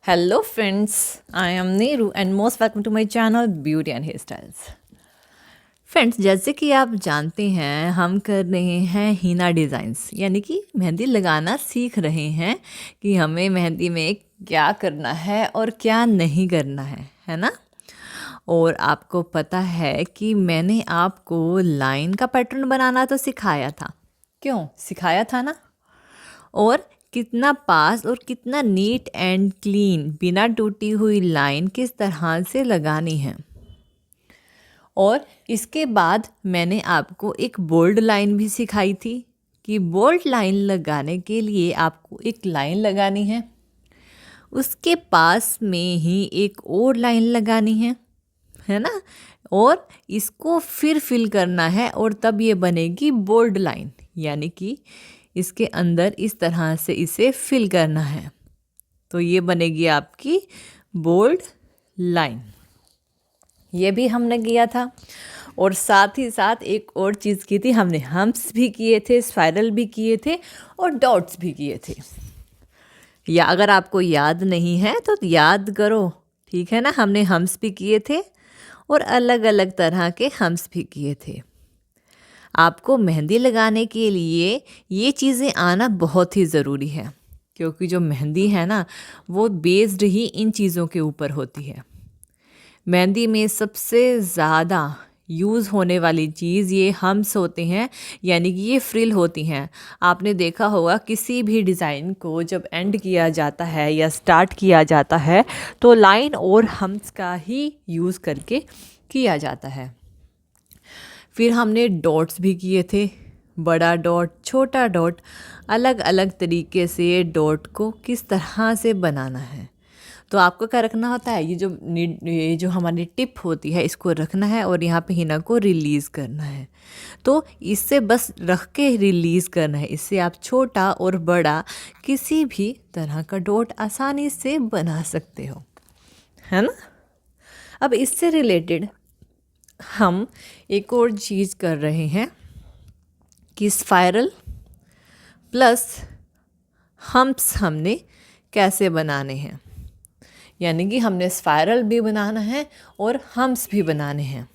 Hello friends, I am Neeru and most welcome to my channel Beauty and Hairstyles. Friends, जैसे कि आप जानते हैं हम कर रहे हैं हीना डिज़ाइंस यानी कि मेहंदी लगाना सीख रहे हैं कि हमें मेहंदी में क्या करना है और क्या नहीं करना है ना। और आपको पता है कि मैंने आपको लाइन का पैटर्न बनाना तो सिखाया था, क्यों सिखाया था ना। और कितना पास और कितना नीट एंड क्लीन बिना टूटी हुई लाइन किस तरह से लगानी है। और इसके बाद मैंने आपको एक बोल्ड लाइन भी सिखाई थी कि बोल्ड लाइन लगाने के लिए आपको एक लाइन लगानी है, उसके पास में ही एक और लाइन लगानी है ना। और इसको फिर फिल करना है और तब ये बनेगी बोल्ड लाइन, यानी कि इसके अंदर इस तरह से इसे फिल करना है तो ये बनेगी आपकी बोल्ड लाइन। ये भी हमने किया था और साथ ही साथ एक और चीज़ की थी, हमने हम्प्स भी किए थे, स्पाइरल भी किए थे और डॉट्स भी किए थे। या अगर आपको याद नहीं है तो याद करो, ठीक है ना। हमने हम्प्स भी किए थे और अलग अलग तरह के हम्प्स भी किए थे। आपको मेहंदी लगाने के लिए ये चीज़ें आना बहुत ही ज़रूरी है, क्योंकि जो मेहंदी है ना वो बेस्ड ही इन चीज़ों के ऊपर होती है। मेहंदी में सबसे ज़्यादा यूज़ होने वाली चीज़ ये हम्प्स होते हैं, यानी कि ये फ्रिल होती हैं। आपने देखा होगा किसी भी डिज़ाइन को जब एंड किया जाता है या स्टार्ट किया जाता है तो लाइन और हम्प्स का ही यूज़ करके किया जाता है। फिर हमने डॉट्स भी किए थे, बड़ा डॉट, छोटा डॉट, अलग अलग तरीके से डॉट को किस तरह से बनाना है। तो आपको क्या रखना होता है, ये जो हमारी टिप होती है इसको रखना है और यहाँ पे हिना को रिलीज़ करना है। तो इससे बस रख के रिलीज़ करना है, इससे आप छोटा और बड़ा किसी भी तरह का डॉट आसानी से बना सकते हो, है ना। अब इससे रिलेटेड हम एक और चीज़ कर रहे हैं कि स्पाइरल प्लस हम्प्स हमने कैसे बनाने हैं, यानी कि हमने स्पाइरल भी बनाना है और हम्प्स भी बनाने हैं।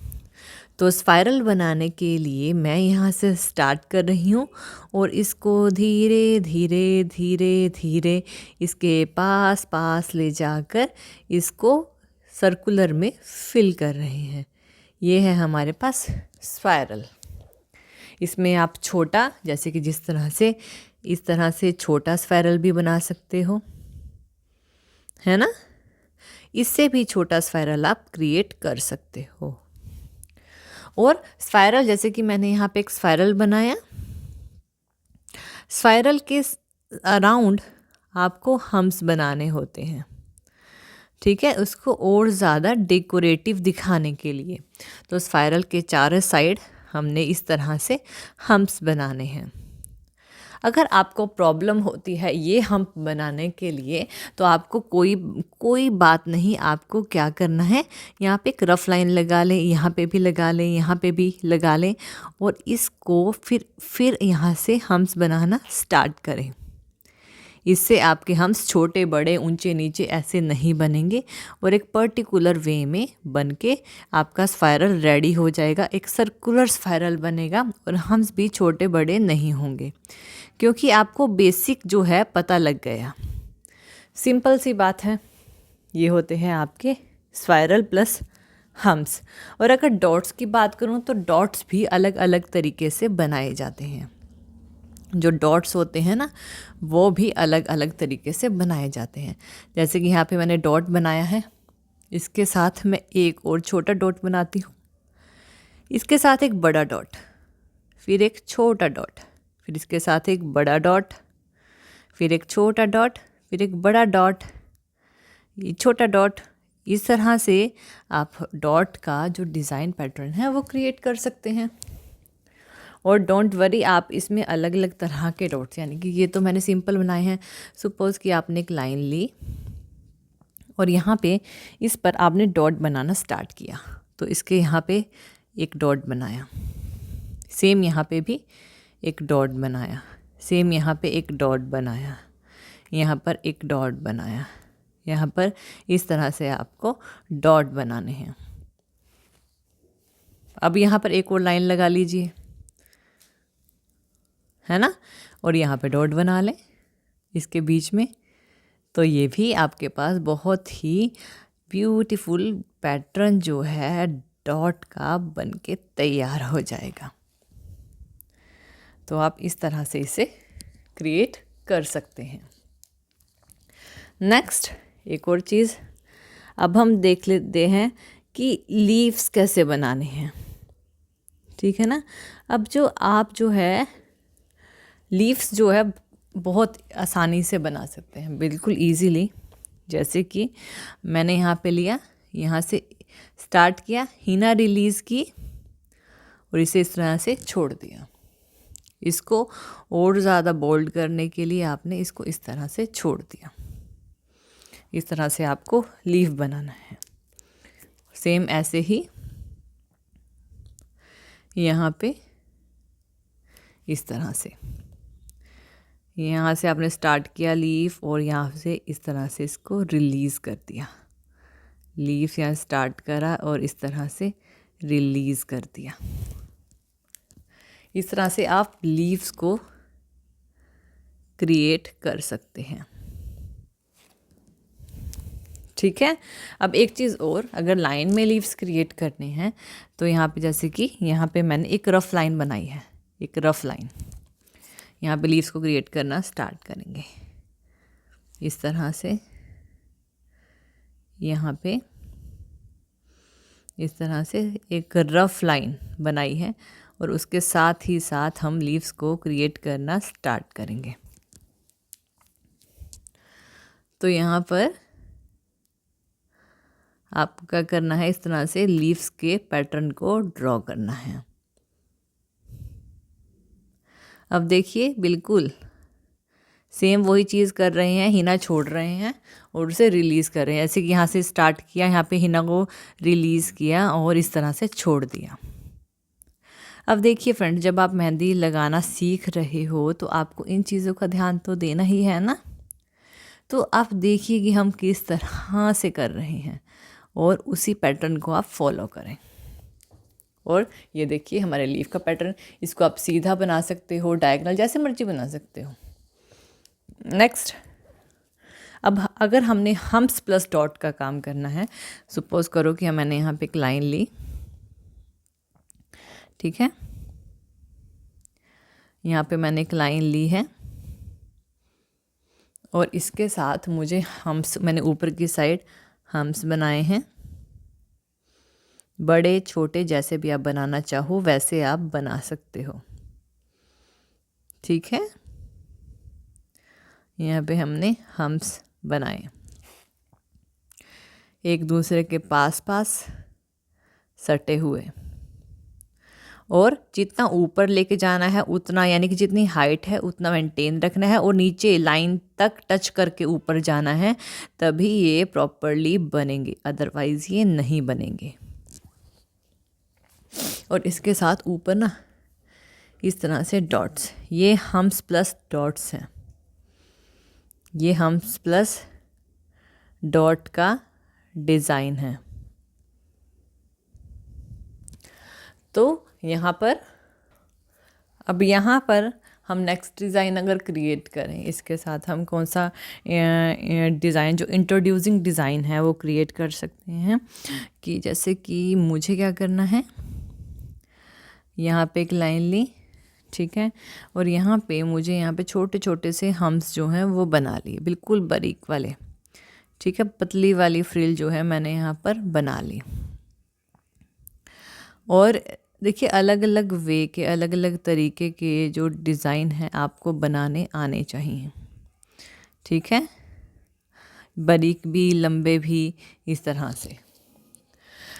तो स्पाइरल बनाने के लिए मैं यहाँ से स्टार्ट कर रही हूँ और इसको धीरे धीरे धीरे धीरे इसके पास पास ले जाकर इसको सर्कुलर में फिल कर रहे हैं। ये है हमारे पास स्पाइरल। इसमें आप छोटा, जैसे कि जिस तरह से इस तरह से छोटा स्पाइरल भी बना सकते हो, है ना। इससे भी छोटा स्पाइरल आप क्रिएट कर सकते हो। और स्पाइरल, जैसे कि मैंने यहाँ पे एक स्पाइरल बनाया, स्पाइरल के अराउंड आपको हम्प्स बनाने होते हैं, ठीक है, उसको और ज़्यादा डेकोरेटिव दिखाने के लिए। तो स्पाइरल के चारों साइड हमने इस तरह से हम्प्स बनाने हैं। अगर आपको प्रॉब्लम होती है ये हम्प बनाने के लिए तो आपको कोई बात नहीं, आपको क्या करना है, यहाँ पे एक रफ़ लाइन लगा लें, यहाँ पे भी लगा लें, यहाँ पे भी लगा लें और इसको फिर यहाँ से हम्प्स बनाना स्टार्ट करें। इससे आपके हम्प्स छोटे बड़े ऊंचे नीचे ऐसे नहीं बनेंगे और एक पर्टिकुलर वे में बन के आपका स्पाइरल रेडी हो जाएगा। एक सर्कुलर स्पाइरल बनेगा और हम्प्स भी छोटे बड़े नहीं होंगे, क्योंकि आपको बेसिक जो है पता लग गया। सिंपल सी बात है। ये होते हैं आपके स्पाइरल प्लस हम्प्स। और अगर डॉट्स की बात करूँ तो डॉट्स भी अलग अलग तरीके से बनाए जाते हैं। जो डॉट्स होते हैं ना वो भी अलग अलग तरीके से बनाए जाते हैं। जैसे कि यहाँ पे मैंने डॉट बनाया है, इसके साथ मैं एक और छोटा डॉट बनाती हूँ, इसके साथ एक बड़ा डॉट, फिर एक छोटा डॉट, फिर इसके साथ एक बड़ा डॉट, फिर एक छोटा डॉट, फिर एक बड़ा डॉट, ये छोटा डॉट। इस तरह से आप डॉट का जो डिज़ाइन पैटर्न है वो क्रिएट कर सकते हैं। और डोंट वरी, आप इसमें अलग अलग तरह के डॉट्स, यानी कि ये तो मैंने सिंपल बनाए हैं। सपोज़ कि आपने एक लाइन ली और यहाँ पे इस पर आपने डॉट बनाना स्टार्ट किया, तो इसके यहाँ पे एक डॉट बनाया, सेम यहाँ पे भी एक डॉट बनाया, सेम यहाँ पे एक डॉट बनाया, यहाँ पर एक डॉट बनाया, यहाँ पर इस तरह से आपको डॉट बनाने हैं। अब यहाँ पर एक और लाइन लगा लीजिए, है ना, और यहाँ पे डॉट बना लें इसके बीच में। तो ये भी आपके पास बहुत ही ब्यूटीफुल पैटर्न जो है डॉट का बन के तैयार हो जाएगा। तो आप इस तरह से इसे क्रिएट कर सकते हैं। नेक्स्ट एक और चीज़, अब हम देख लेते हैं कि लीव्स कैसे बनाने हैं। ठीक है ना। अब जो है लीव्स जो है बहुत आसानी से बना सकते हैं, बिल्कुल इजीली। जैसे कि मैंने यहाँ पे लिया, यहाँ से स्टार्ट किया, हीना रिलीज़ की और इसे इस तरह से छोड़ दिया। इसको और ज़्यादा बोल्ड करने के लिए आपने इसको इस तरह से छोड़ दिया। इस तरह से आपको लीफ बनाना है। सेम ऐसे ही यहाँ पे इस तरह से, यहाँ से आपने स्टार्ट किया लीफ और यहाँ से इस तरह से इसको रिलीज़ कर दिया। लीफ यहाँ स्टार्ट करा और इस तरह से रिलीज़ कर दिया। इस तरह से आप लीव्स को क्रिएट कर सकते हैं। ठीक है। अब एक चीज़ और, अगर लाइन में लीव्स क्रिएट करने हैं तो यहाँ पे जैसे कि यहाँ पे मैंने एक रफ़ लाइन बनाई है, एक रफ़ लाइन। यहाँ पे लीव्स को क्रिएट करना स्टार्ट करेंगे इस तरह से। यहाँ पे इस तरह से एक रफ़ लाइन बनाई है और उसके साथ ही साथ हम लीव्स को क्रिएट करना स्टार्ट करेंगे। तो यहाँ पर आपको क्या करना है, इस तरह से लीव्स के पैटर्न को ड्रॉ करना है। अब देखिए बिल्कुल सेम वही चीज़ कर रहे हैं, हिना छोड़ रहे हैं और उसे रिलीज़ कर रहे हैं। ऐसे कि यहाँ से स्टार्ट किया, यहाँ पे हिना को रिलीज़ किया और इस तरह से छोड़ दिया। अब देखिए फ्रेंड, जब आप मेहंदी लगाना सीख रहे हो तो आपको इन चीज़ों का ध्यान तो देना ही है ना। तो आप देखिए कि हम किस तरह से कर रहे हैं और उसी पैटर्न को आप फॉलो करें। और ये देखिए हमारे लीफ का पैटर्न, इसको आप सीधा बना सकते हो, डायगोनल, जैसे मर्जी बना सकते हो। नेक्स्ट, अब अगर हमने हम्स प्लस डॉट का काम करना है, सपोज करो कि मैंने यहाँ पे एक लाइन ली, ठीक है, यहाँ पे मैंने एक लाइन ली है और इसके साथ मुझे हम्स, मैंने ऊपर की साइड हम्स बनाए हैं, बड़े छोटे जैसे भी आप बनाना चाहो वैसे आप बना सकते हो। ठीक है, यहाँ पे हमने हम्स बनाए एक दूसरे के पास पास सटे हुए, और जितना ऊपर लेके जाना है उतना, यानी कि जितनी हाइट है उतना मेंटेन रखना है और नीचे लाइन तक टच करके ऊपर जाना है, तभी ये प्रॉपरली बनेंगे, अदरवाइज़ ये नहीं बनेंगे। और इसके साथ ऊपर ना इस तरह से डॉट्स, ये हम्स प्लस डॉट्स हैं, ये हम्स प्लस डॉट का डिज़ाइन है। तो यहाँ पर, अब यहाँ पर हम नेक्स्ट डिज़ाइन अगर क्रिएट करें, इसके साथ हम कौन सा डिज़ाइन, जो इंट्रोड्यूसिंग डिज़ाइन है वो क्रिएट कर सकते हैं। कि जैसे कि मुझे क्या करना है, यहाँ पे एक लाइन ली, ठीक है, और यहाँ पे मुझे यहाँ पे छोटे छोटे से हम्स जो हैं वो बना लिए, बिल्कुल बारीक वाले, ठीक है, पतली वाली फ्रिल जो है मैंने यहाँ पर बना ली। और देखिए अलग अलग वे के, अलग अलग तरीके के जो डिज़ाइन हैं आपको बनाने आने चाहिए। ठीक है, बारीक भी, लंबे भी, इस तरह से।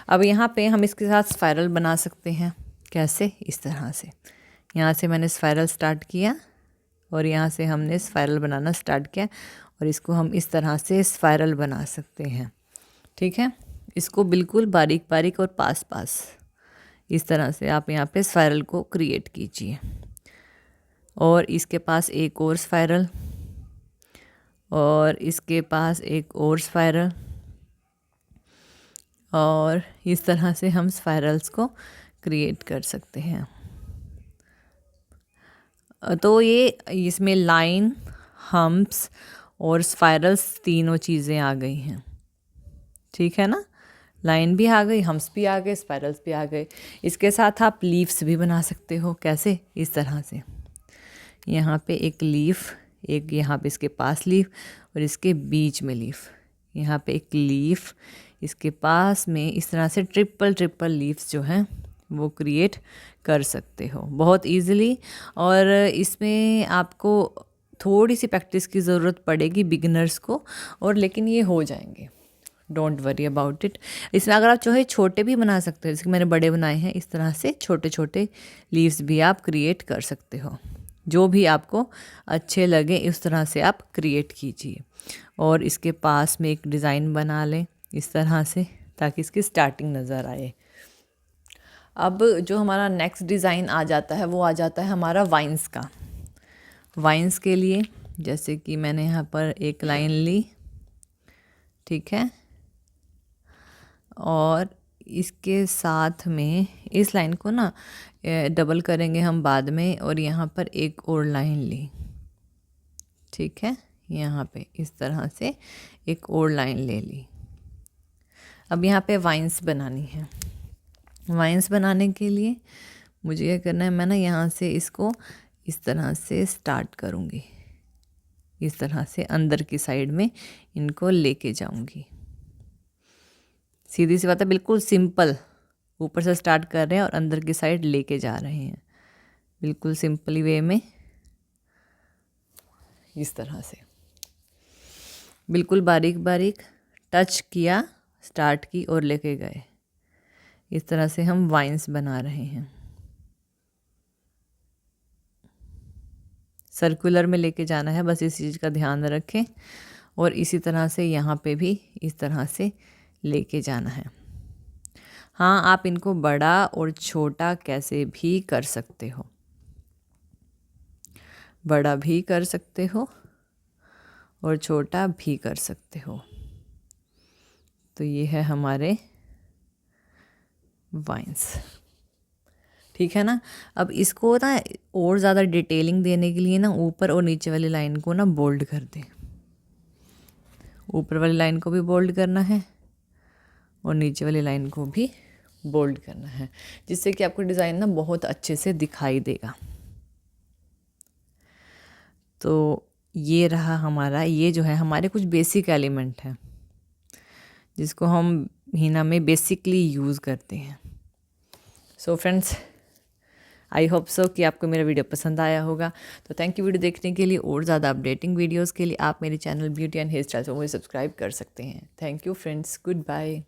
अब यहाँ पे हम इसके साथ स्पाइरल बना सकते हैं। कैसे? इस तरह से, यहाँ से मैंने स्पाइरल स्टार्ट किया और यहाँ से हमने स्पाइरल बनाना स्टार्ट किया और इसको हम इस तरह से स्पाइरल बना सकते हैं। ठीक है, इसको बिल्कुल बारीक बारीक और पास पास इस तरह से आप यहाँ पे स्पाइरल को क्रिएट कीजिए। और इसके पास एक और स्पाइरल और इसके पास एक और स्पाइरल, और इस तरह से हम स्पाइरल्स को क्रिएट कर सकते हैं। तो ये इसमें लाइन, हम्प्स और स्पाइरल्स तीनों चीज़ें आ गई हैं, ठीक है ना। लाइन भी आ गई, हम्प्स भी आ गए, स्पाइरल्स भी आ गए। इसके साथ आप लीव्स भी बना सकते हो। कैसे? इस तरह से यहाँ पे एक लीफ, एक यहाँ पे इसके पास लीफ और इसके बीच में लीफ, यहाँ पे एक लीफ, इसके पास में इस तरह से ट्रिपल लीव्स जो हैं वो क्रिएट कर सकते हो बहुत इजीली। और इसमें आपको थोड़ी सी प्रैक्टिस की ज़रूरत पड़ेगी बिगिनर्स को, और लेकिन ये हो जाएंगे, डोंट वरी अबाउट इट। इसमें अगर आप चाहे छोटे भी बना सकते हो, जैसे कि मैंने बड़े बनाए हैं, इस तरह से छोटे छोटे लीव्स भी आप क्रिएट कर सकते हो। जो भी आपको अच्छे लगे उस तरह से आप क्रिएट कीजिए। और इसके पास में एक डिज़ाइन बना लें इस तरह से, ताकि इसकी स्टार्टिंग नज़र आए। अब जो हमारा नेक्स्ट डिज़ाइन आ जाता है वो आ जाता है हमारा वाइन्स का। वाइन्स के लिए जैसे कि मैंने यहाँ पर एक लाइन ली, ठीक है, और इसके साथ में इस लाइन को ना डबल करेंगे हम बाद में, और यहाँ पर एक और लाइन ली, ठीक है, यहाँ पे इस तरह से एक और लाइन ले ली। अब यहाँ पे वाइन्स बनानी है। वाइन्स बनाने के लिए मुझे क्या करना है, मैं ना यहाँ से इसको इस तरह से स्टार्ट करूँगी, इस तरह से अंदर की साइड में इनको लेके जाऊँगी। सीधी सी बात है, बिल्कुल सिंपल, ऊपर से स्टार्ट कर रहे हैं और अंदर की साइड लेके जा रहे हैं, बिल्कुल सिंपल वे में, इस तरह से बिल्कुल बारीक बारीक टच किया, स्टार्ट की और लेके गए। इस तरह से हम वाइन्स बना रहे हैं। सर्कुलर में लेके जाना है, बस इस चीज़ का ध्यान रखें। और इसी तरह से यहाँ पे भी इस तरह से लेके जाना है। हाँ, आप इनको बड़ा और छोटा कैसे भी कर सकते हो, बड़ा भी कर सकते हो और छोटा भी कर सकते हो। तो ये है हमारे वाइन्स, ठीक है ना। अब इसको ना और ज़्यादा डिटेलिंग देने के लिए ना ऊपर और नीचे वाली लाइन को ना बोल्ड कर दें। ऊपर वाली लाइन को भी बोल्ड करना है और नीचे वाली लाइन को भी बोल्ड करना है, जिससे कि आपको डिज़ाइन ना बहुत अच्छे से दिखाई देगा। तो ये रहा हमारा, ये जो है हमारे कुछ बेसिक एलिमेंट हैं जिसको हम हीना में बेसिकली यूज़ करते हैं। So friends, I hope so कि आपको मेरा वीडियो पसंद आया होगा। तो थैंक यू वीडियो देखने के लिए। और ज़्यादा अपडेटिंग वीडियोस के लिए आप मेरे channel beauty and hair styles को मुझे सब्सक्राइब कर सकते हैं। Thank you friends, good bye.